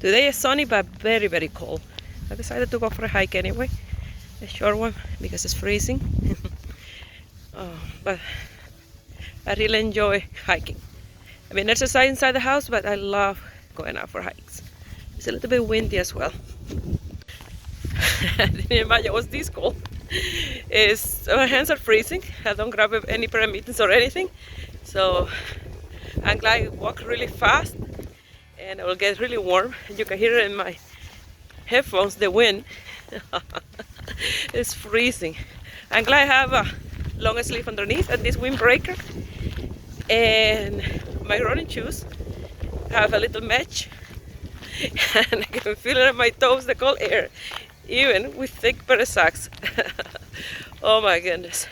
Today is sunny but very, very cold. I decided to go for a hike anyway, a short one because it's freezing. But I really enjoy hiking. I mean, exercise inside the house, but I love going out for hikes. It's a little bit windy as well. I didn't imagine it was this cold. My hands are freezing. I don't grab any permittance or anything. So I'm glad I walk really fast and it will get really warm. You can hear it in my headphones, the wind. It's freezing. I'm glad I have a long sleeve underneath and this windbreaker. And my running shoes have a little mesh. And I can feel it in my toes, the cold air, even with thick pair of socks. Oh my goodness.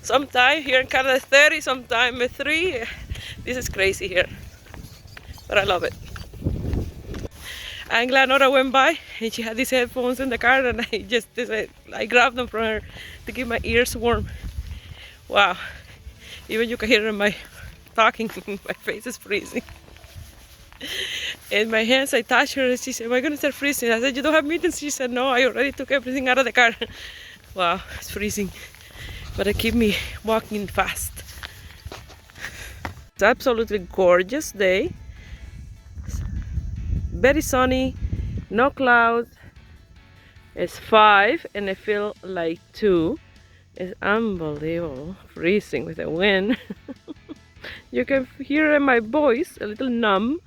Sometime here in Canada 30, sometime 3. This is crazy here. But I love it. I'm glad Nora went by and she had these headphones in the car and I grabbed them from her to keep my ears warm. Wow. Even you can hear it in my talking, my face is freezing. And my hands, I touched her and she said, "Am I gonna start freezing?" I said, "You don't have mittens?" She said, "No, I already took everything out of the car." Wow, it's freezing. But it keep me walking fast. It's absolutely gorgeous day. Very sunny, no clouds. It's 5 and I feel like 2. It's unbelievable. Freezing with the wind. You can hear in my voice a little numb.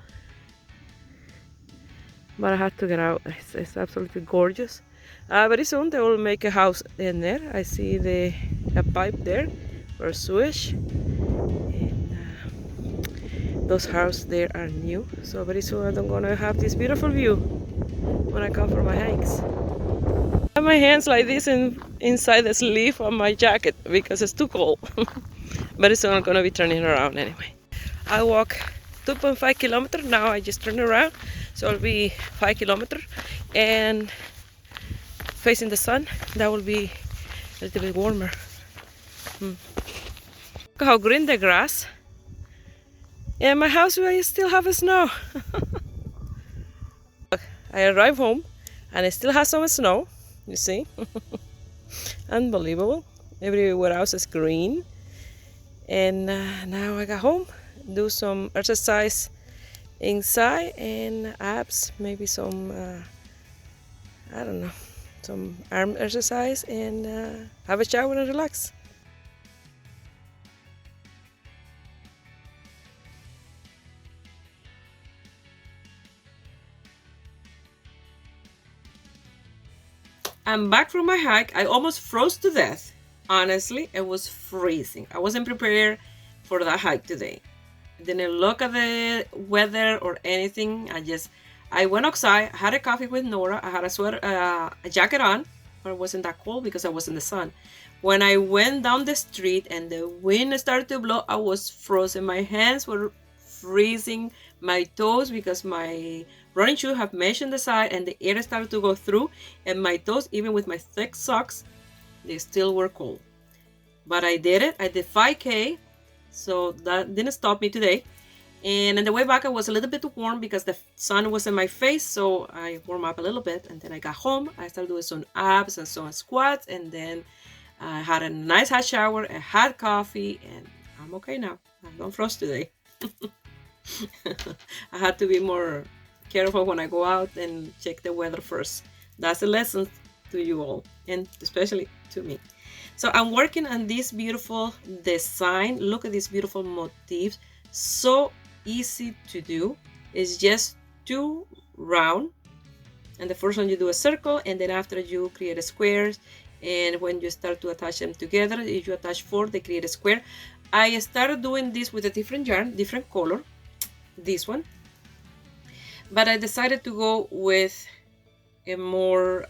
But I had to get out. It's absolutely gorgeous. Very soon they will make a house in there. I see a pipe there for sewage. And those houses there are new. So very soon I'm gonna have this beautiful view when I come for my hikes. I have my hands like this inside the sleeve of my jacket because it's too cold. Very soon I'm gonna be turning around anyway. I walk 2.5 kilometers. Now I just turn around. So it'll be 5 kilometers and facing the sun. That will be a little bit warmer. Look how green the grass. And my house, I still have snow. I arrived home and it still has some snow. You see? Unbelievable. Everywhere else is green. And now I got home, do some exercise inside and abs, maybe some I don't know, some arm exercise and have a shower and relax. I'm back from my hike. I almost froze to death. Honestly, it was freezing. I wasn't prepared for that hike today. Didn't look at the weather or anything. I went outside, had a coffee with Nora. I had a sweater, a jacket on, but it wasn't that cold because I was in the sun. When I went down the street and the wind started to blow, I was frozen. My hands were freezing, my toes, because my running shoes have mesh in the side and the air started to go through, and my toes, even with my thick socks, they still were cold. But I did it. I did 5K. So that didn't stop me today. And on the way back, I was a little bit warm because the sun was in my face. So I warmed up a little bit. And then I got home. I started doing some abs and some squats. And then I had a nice hot shower, a hot coffee. And I'm okay now. I don't frost today. I had to be more careful when I go out and check the weather first. That's a lesson to you all. And especially to me. So I'm working on this beautiful design. Look at these beautiful motifs. So easy to do. It's just 2 round. And the first one you do a circle, and then after you create a squares. And when you start to attach them together, if you attach 4, they create a square. I started doing this with a different yarn, different color. This one. But I decided to go with a more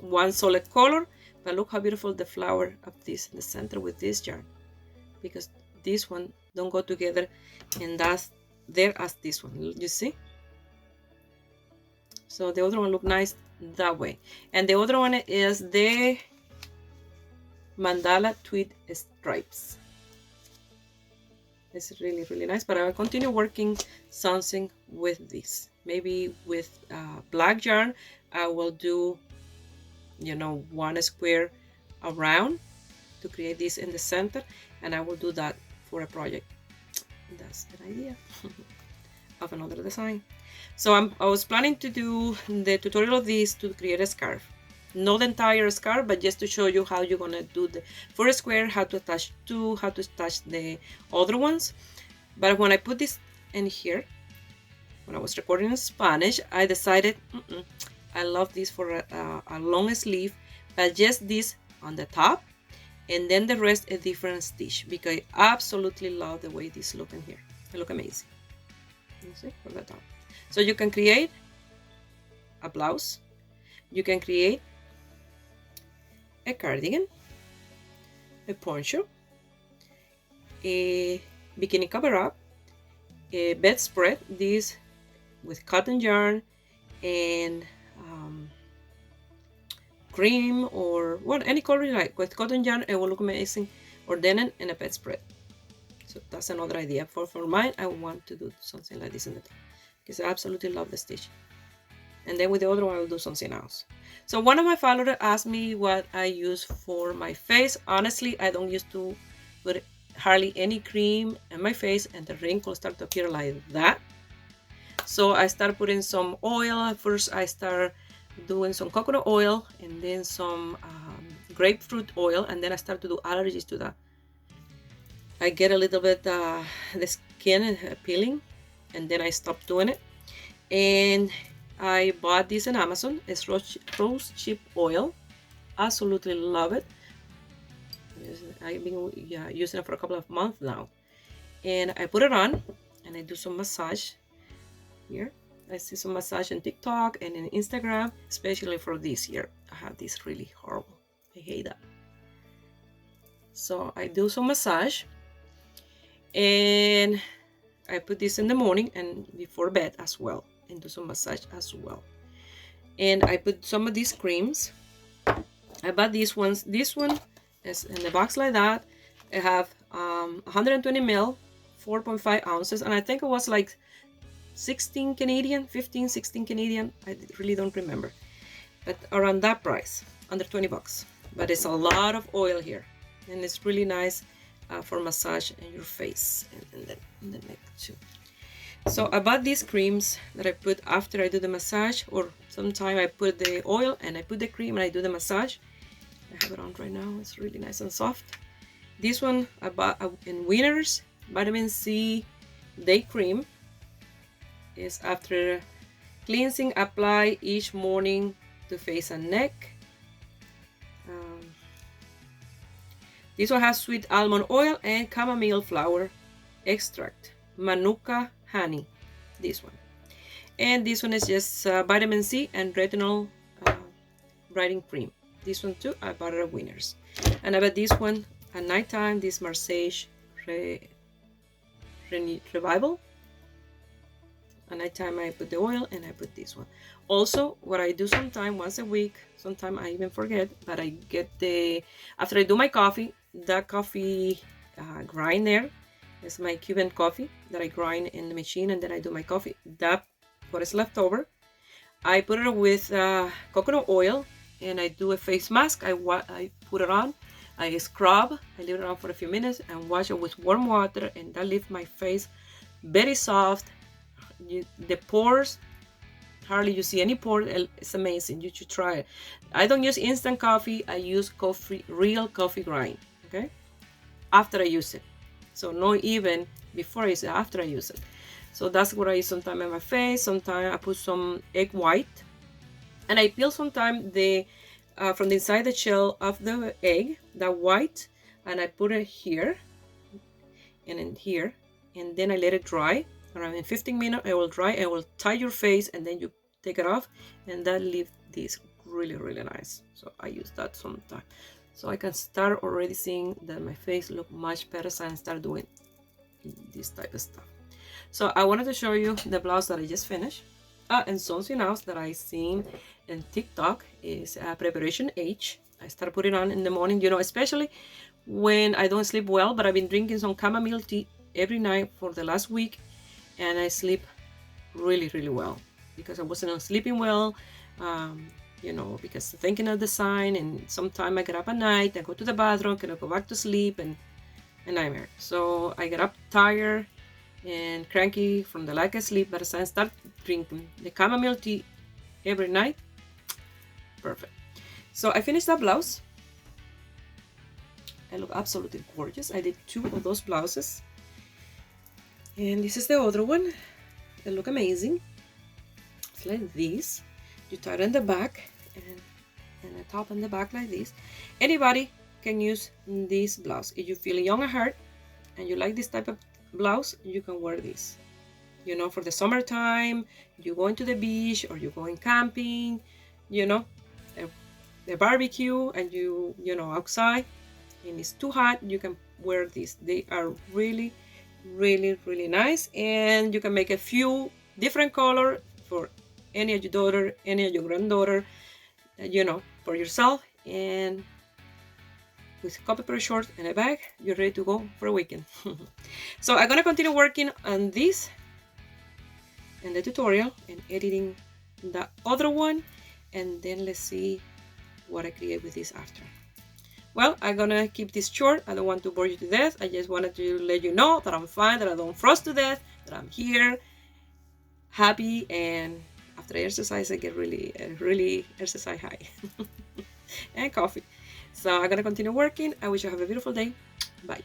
one solid color. But look how beautiful the flower of this in the center with this yarn, because this one don't go together and that's there as this one, you see. So the other one look nice that way, and the other one is the mandala tweed stripes. It's really, really nice, but I'll continue working something with this. Maybe with black yarn, I will do, one square around to create this in the center, and I will do that for a project. That's the idea of another design. So I was planning to do the tutorial of this to create a scarf. Not the entire scarf, but just to show you how you're gonna do the first square, how to attach two, how to attach the other ones. But when I put this in here, when I was recording in Spanish, I decided I love this for a long sleeve, but just this on the top, and then the rest a different stitch, because I absolutely love the way this look in here. They look amazing. You see, from the top. So you can create a blouse, you can create a cardigan, a poncho, a bikini cover up, a bedspread, this with cotton yarn and cream, or any color you like. With cotton yarn, it will look amazing, or denim and a bedspread. So that's another idea. For mine, I want to do something like this in the top, because I absolutely love the stitch. And then with the other one, I'll do something else. So one of my followers asked me what I use for my face. Honestly, I don't used to put hardly any cream in my face, and the wrinkles start to appear like that. So I start putting some oil. First, I start doing some coconut oil, and then some grapefruit oil, and then I start to do allergies to that. I get a little bit the skin peeling, and then I stop doing it. And I bought this in Amazon. It's rose chip oil. Absolutely love it. I've been using it for a couple of months now. And I put it on, and I do some massage here. I see some massage on TikTok and in Instagram, especially for this year. I have this really horrible. I hate that. So I do some massage, and I put this in the morning and before bed as well, and do some massage as well. And I put some of these creams. I bought these ones. This one is in the box like that. I have 120 ml, 4.5 ounces, and I think it was like 16 Canadian, 15, 16 Canadian. I really don't remember, but around that price, under 20 bucks. But it's a lot of oil here, and it's really nice for massage in your face and the neck too. So I bought these creams that I put after I do the massage, or sometime I put the oil and I put the cream and I do the massage. I have it on right now. It's really nice and soft. This one I bought in Winners Vitamin C Day Cream. Is after cleansing, apply each morning to face and neck. This one has sweet almond oil and chamomile flower extract, manuka honey, this one. And this one is just vitamin C and retinol brightening cream. This one too, I bought it at Winners. And I bought this one at nighttime, this Marseille Revival. At nighttime, I put the oil, and I put this one. Also, what I do sometime, once a week, sometime I even forget, but I get after I do my coffee, that coffee grind there is my Cuban coffee that I grind in the machine, and then I do my coffee. That, what is left over, I put it with coconut oil, and I do a face mask. I put it on, I scrub, I leave it on for a few minutes, and wash it with warm water, and that leaves my face very soft. The pores, hardly you see any pores. It's amazing. You should try it. I don't use instant coffee. I use real coffee grind. Okay, after I use it. So not even before I use it, after I use it. So that's what I use sometimes in my face. Sometimes I put some egg white, and I peel sometimes from the inside the shell of the egg, that white, and I put it here and in here, and then I let it dry. Around in 15 minutes, it will dry. It will tie your face, and then you take it off, and that leaves this really, really nice. So I use that sometimes. So I can start already seeing that my face look much better, so I can start doing this type of stuff. So I wanted to show you the blouse that I just finished. And something else that I seen in TikTok is Preparation H. I start putting on in the morning, especially when I don't sleep well, but I've been drinking some chamomile tea every night for the last week, and I sleep really, really well because I wasn't sleeping well. Um, because thinking of the sign, and sometimes I get up at night, I go to the bathroom, and I go back to sleep, and a nightmare. So I get up tired and cranky from the lack of sleep, but as I start drinking the chamomile tea every night, perfect. So I finished that blouse. I look absolutely gorgeous. I did 2 of those blouses. And this is the other one. They look amazing. It's like this. You tie it in the back and the top and the back like this. Anybody can use this blouse. If you feel young at heart and you like this type of blouse, you can wear this. For the summertime, you going to the beach or you going camping, the barbecue, and outside and it's too hot, you can wear these. They are really, really, really nice, and you can make a few different color for any of your daughter, any of your granddaughter, for yourself, and with a couple pair of shorts and a bag, you're ready to go for a weekend. So I'm gonna continue working on this in the tutorial and editing the other one, and then let's see what I create with this after. Well, I'm gonna keep this short. I don't want to bore you to death. I just wanted to let you know that I'm fine, that I don't frost to death, that I'm here, happy, and after I exercise, I get really exercise high. And coffee. So I'm gonna continue working. I wish you have a beautiful day. Bye.